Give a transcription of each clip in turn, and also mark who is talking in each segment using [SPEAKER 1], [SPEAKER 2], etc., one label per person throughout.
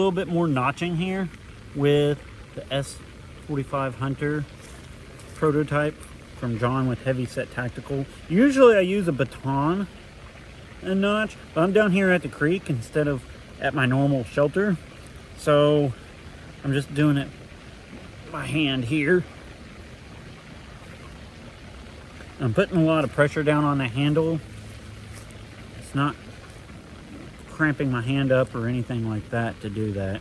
[SPEAKER 1] little bit more notching here with the S45 Hunter prototype from John with Heavy Set Tactical. Usually I use a baton and notch, but I'm down here at the creek instead of at my normal shelter, so I'm just doing it by hand here. I'm putting a lot of pressure down on the handle. It's not cramping my hand up or anything like that to do that.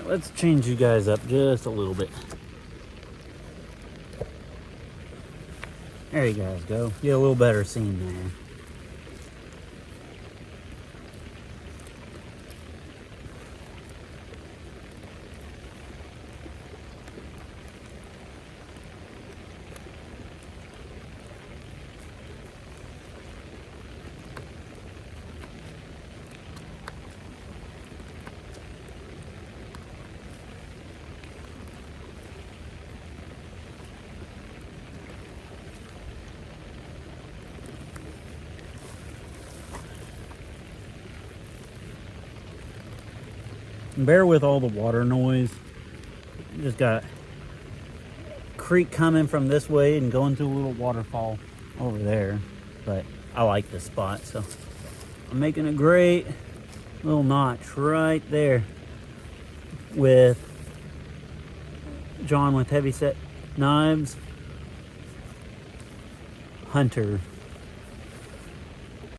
[SPEAKER 1] Let's change you guys up just a little bit. There you guys go. Get a little better scene there. Bear with all the water noise. Just got creek coming from this way and going through a little waterfall over there. But I like this spot, so I'm making a great little notch right there with John with Heavy Set Knives Hunter.